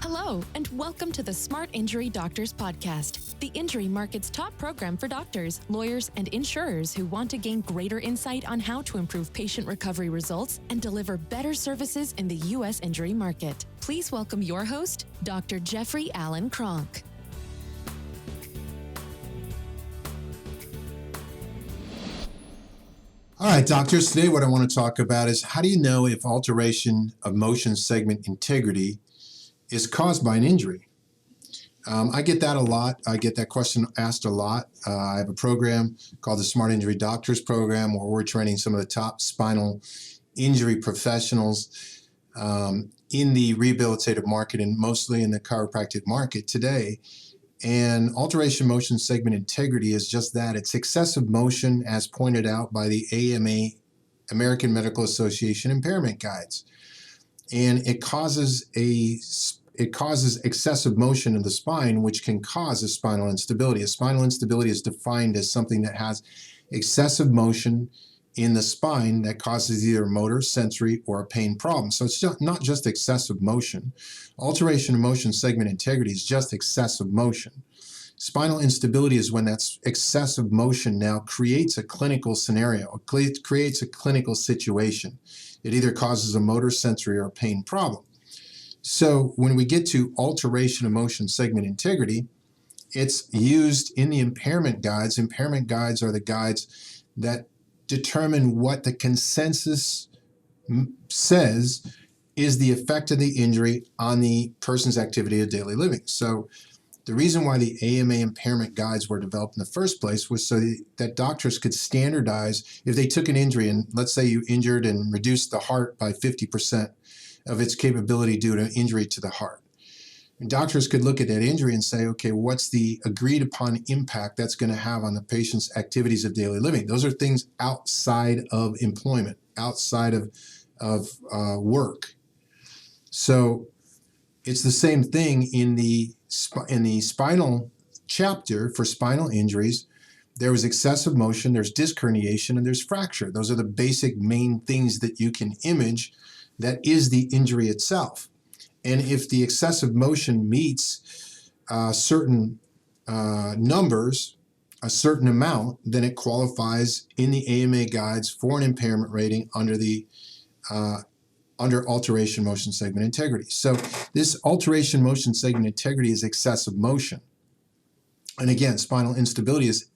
Hello, and welcome to the Smart Injury Doctors Podcast, the injury market's top program for doctors, lawyers, and insurers who want to gain greater insight on how to improve patient recovery results and deliver better services in the U.S. injury market. Please welcome your host, Dr. Jeffrey Allen Kronk. All right, doctors, today what I want to talk about is how do you know if alteration of motion segment integrity is caused by an injury? I get that a lot. I get that question asked a lot. I have a program called the Smart Injury Doctors Program where we're training some of the top spinal injury professionals in the rehabilitative market and mostly in the chiropractic market today. And alteration motion segment integrity is just that. It's excessive motion as pointed out by the AMA, American Medical Association Impairment Guides. And it causes excessive motion in the spine, which can cause a spinal instability. A spinal instability is defined as something that has excessive motion in the spine that causes either a motor, sensory, or a pain problem. So it's not just excessive motion. Alteration of motion segment integrity is just excessive motion. Spinal instability is when that excessive motion now creates a clinical scenario, it creates a clinical situation. It either causes a motor, sensory, or a pain problem. So when we get to alteration of motion segment integrity, it's used in the impairment guides. Impairment guides are the guides that determine what the consensus says is the effect of the injury on the person's activity of daily living. So the reason why the AMA impairment guides were developed in the first place was so that doctors could standardize if they took an injury and let's say you injured and reduced the heart by 50% of its capability due to injury to the heart. And doctors could look at that injury and say, okay, what's the agreed upon impact that's going to have on the patient's activities of daily living? Those are things outside of employment, outside of work. So it's the same thing in the spinal chapter for spinal injuries. There was excessive motion, there's disc herniation, and there's fracture. Those are the basic main things that you can image that is the injury itself. And if the excessive motion meets certain numbers, a certain amount, then it qualifies in the AMA guides for an impairment rating under the under alteration motion segment integrity. So this alteration motion segment integrity is excessive motion. And again, spinal instability is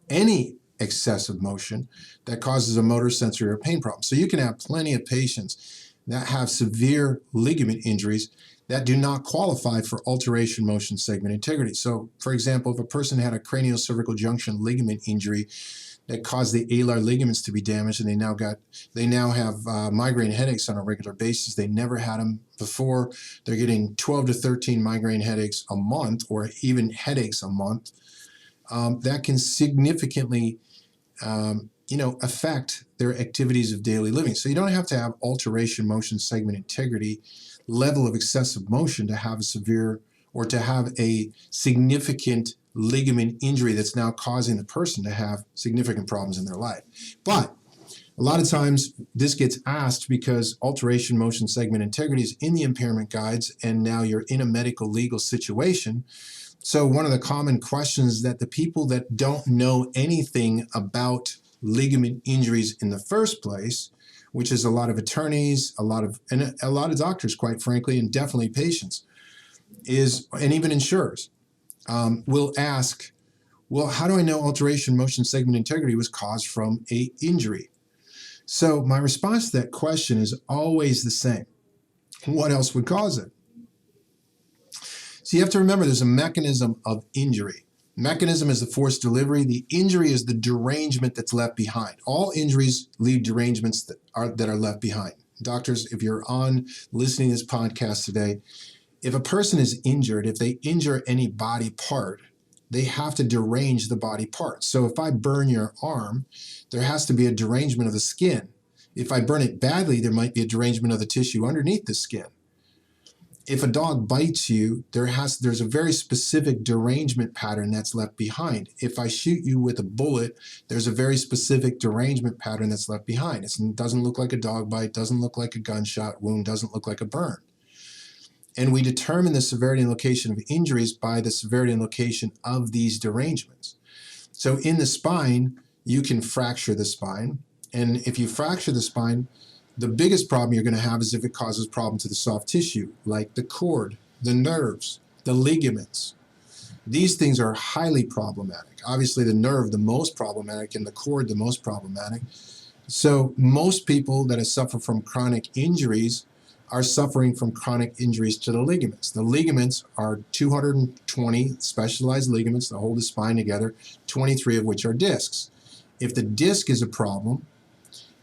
any excessive motion that causes a motor, sensory, or pain problem. So you can have plenty of patients that have severe ligament injuries that do not qualify for alteration motion segment integrity. So, for example, if a person had a craniocervical junction ligament injury that caused the alar ligaments to be damaged, and they now have migraine headaches on a regular basis. They never had them before. They're getting 12 to 13 migraine headaches a month, or even headaches a month. That can significantly affect their activities of daily living. So you don't have to have alteration motion segment integrity level of excessive motion to have a severe or to have a significant ligament injury that's now causing the person to have significant problems in their life. But a lot of times this gets asked because alteration motion segment integrity is in the impairment guides and now you're in a medico-legal situation. So one of the common questions that the people that don't know anything about ligament injuries in the first place, which is a lot of attorneys, a lot of doctors, quite frankly, and definitely patients, and even insurers, will ask, well, how do I know alteration motion segment integrity was caused from an injury? So my response to that question is always the same. What else would cause it? So you have to remember there's a mechanism of injury. Mechanism is the force delivery. The injury is the derangement that's left behind. All injuries leave derangements that are left behind. Doctors, if you're on listening to this podcast today, if a person is injured, if they injure any body part, they have to derange the body part. So if I burn your arm, there has to be a derangement of the skin. If I burn it badly, there might be a derangement of the tissue underneath the skin. If a dog bites you, there's a very specific derangement pattern that's left behind. If I shoot you with a bullet, there's a very specific derangement pattern that's left behind. It doesn't look like a dog bite, doesn't look like a gunshot wound, doesn't look like a burn. And we determine the severity and location of injuries by the severity and location of these derangements. So in the spine, you can fracture the spine. And if you fracture the spine, the biggest problem you're going to have is if it causes problem to the soft tissue, like the cord, the nerves, the ligaments. These things are highly problematic. Obviously, the nerve, the most problematic, and the cord, the most problematic. So most people that suffer from chronic injuries are suffering from chronic injuries to the ligaments. The ligaments are 220 specialized ligaments that hold the spine together, 23 of which are discs. If the disc is a problem,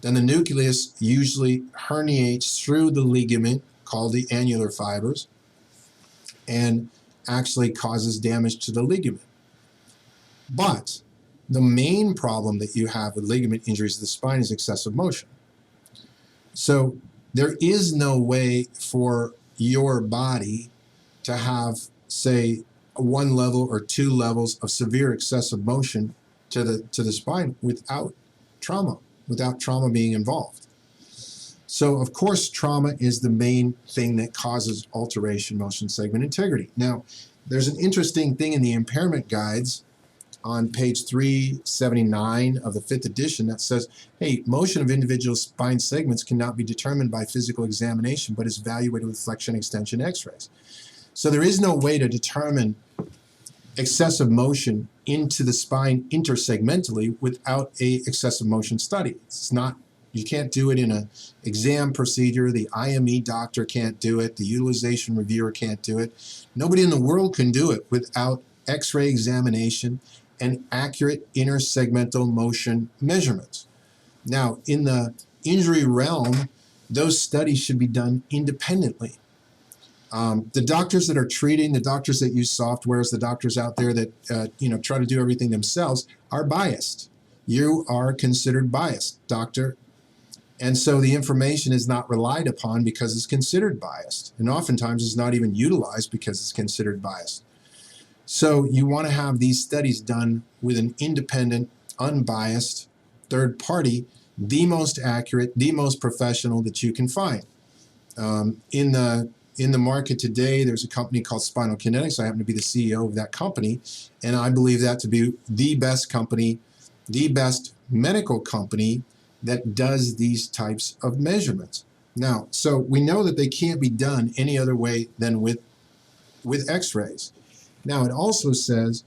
then the nucleus usually herniates through the ligament, called the annular fibers, and actually causes damage to the ligament. But the main problem that you have with ligament injuries to the spine is excessive motion. So there is no way for your body to have, say, 1 level or 2 levels of severe excessive motion to the spine without trauma being involved. So of course, trauma is the main thing that causes alteration motion segment integrity. Now, there's an interesting thing in the Impairment Guides on page 379 of the 5th edition that says, hey, motion of individual spine segments cannot be determined by physical examination, but is evaluated with flexion extension x-rays. So there is no way to determine excessive motion into the spine intersegmentally without a excessive motion study. It's not, you can't do it in an exam procedure. The IME doctor can't do it. The utilization reviewer can't do it. Nobody in the world can do it without x-ray examination and accurate intersegmental motion measurements. Now, in the injury realm, those studies should be done independently. The doctors that are treating, the doctors that use softwares, the doctors out there that try to do everything themselves are biased. You are considered biased, doctor. And so the information is not relied upon because it's considered biased. And oftentimes it's not even utilized because it's considered biased. So you want to have these studies done with an independent, unbiased third party, the most accurate, the most professional that you can find. In the market today, there's a company called Spinal Kinetics. I happen to be the CEO of that company, and I believe that to be the best company, the best medical company that does these types of measurements. Now, so we know that they can't be done any other way than with x-rays. Now, it also says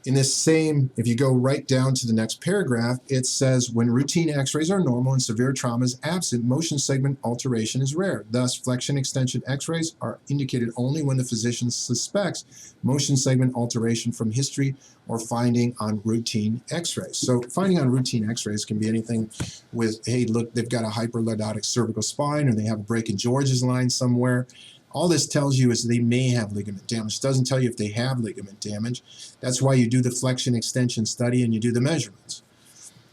in this same, if you go right down to the next paragraph, it says when routine x-rays are normal and severe trauma is absent, motion segment alteration is rare. Thus, flexion extension x-rays are indicated only when the physician suspects motion segment alteration from history or finding on routine x-rays. So finding on routine x-rays can be anything with, hey, look, they've got a hyperlordotic cervical spine, or they have a break in George's line somewhere. All this tells you is they may have ligament damage. It doesn't tell you if they have ligament damage. That's why you do the flexion extension study and you do the measurements.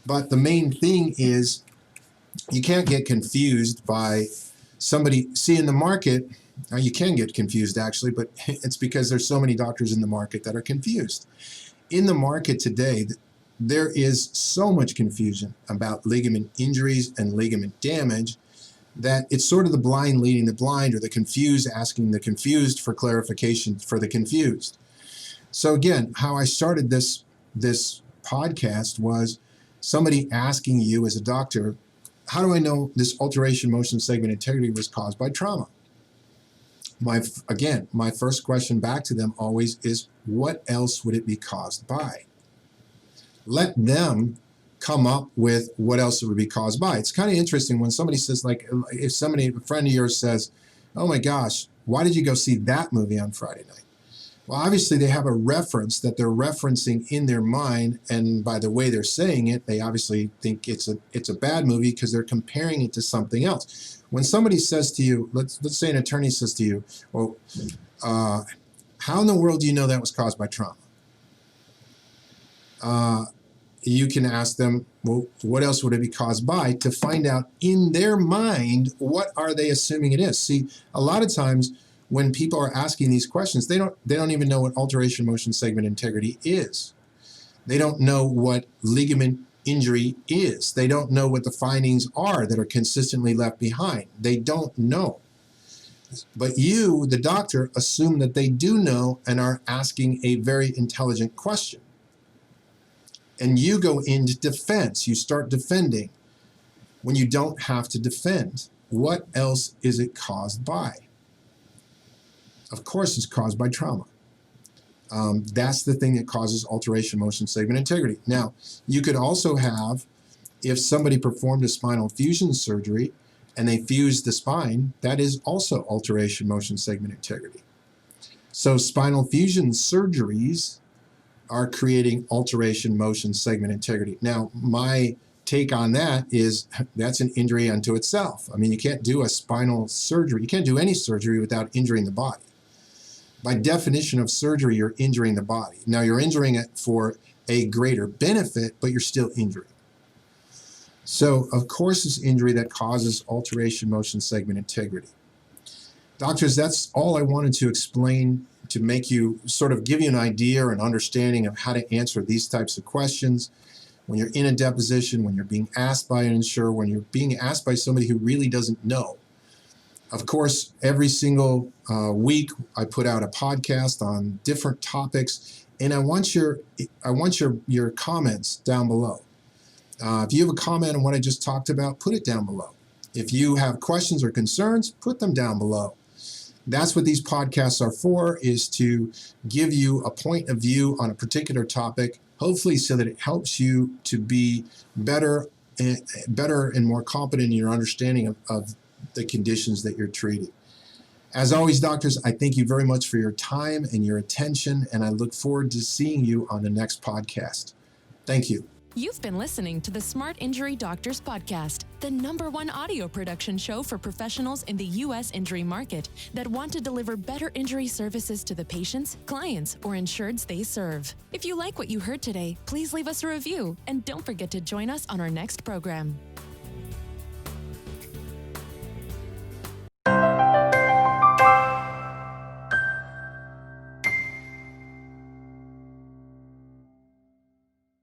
But the main thing is you can't get confused by somebody. See, in the market, you can get confused actually, but it's because there's so many doctors in the market that are confused. In the market today, there is so much confusion about ligament injuries and ligament damage that it's sort of the blind leading the blind, or the confused asking the confused for clarification for the confused. So again, how I started this podcast was somebody asking you as a doctor, how do I know this alteration motion segment integrity was caused by trauma? My first question back to them always is, what else would it be caused by? Let them come up with what else it would be caused by. It's kind of interesting when somebody says, like, if somebody, a friend of yours says, oh my gosh, why did you go see that movie on Friday night? Well, obviously they have a reference that they're referencing in their mind, and by the way they're saying it, they obviously think it's a bad movie because they're comparing it to something else. When somebody says to you, let's say an attorney says to you, well, how in the world do you know that was caused by trauma? You can ask them, well, what else would it be caused by, to find out in their mind, what are they assuming it is? See, a lot of times when people are asking these questions, they don't even know what alteration motion segment integrity is. They don't know what ligament injury is. They don't know what the findings are that are consistently left behind. They don't know. But you, the doctor, assume that they do know and are asking a very intelligent question. And you go into defense. You start defending when you don't have to defend. What else is it caused by? Of course, it's caused by trauma. That's the thing that causes alteration, motion, segment integrity. Now, you could also have, if somebody performed a spinal fusion surgery and they fused the spine, that is also alteration, motion, segment integrity. So spinal fusion surgeries are creating alteration, motion, segment integrity. Now, my take on that is that's an injury unto itself. I mean, you can't do a spinal surgery. You can't do any surgery without injuring the body. By definition of surgery, you're injuring the body. Now, you're injuring it for a greater benefit, but you're still injuring. So, of course, it's injury that causes alteration, motion, segment integrity. Doctors, that's all I wanted to explain to make you sort of give you an idea or an understanding of how to answer these types of questions when you're in a deposition, when you're being asked by an insurer, when you're being asked by somebody who really doesn't know. Of course, every single week I put out a podcast on different topics, and I want your comments down below. If you have a comment on what I just talked about, put it down below. If you have questions or concerns, put them down below. That's what these podcasts are for, is to give you a point of view on a particular topic, hopefully so that it helps you to be better and more competent in your understanding of the conditions that you're treating. As always, doctors, I thank you very much for your time and your attention, and I look forward to seeing you on the next podcast. Thank you. You've been listening to the Smart Injury Doctors Podcast, the #1 audio production show for professionals in the U.S. injury market that want to deliver better injury services to the patients, clients, or insureds they serve. If you like what you heard today, please leave us a review and don't forget to join us on our next program.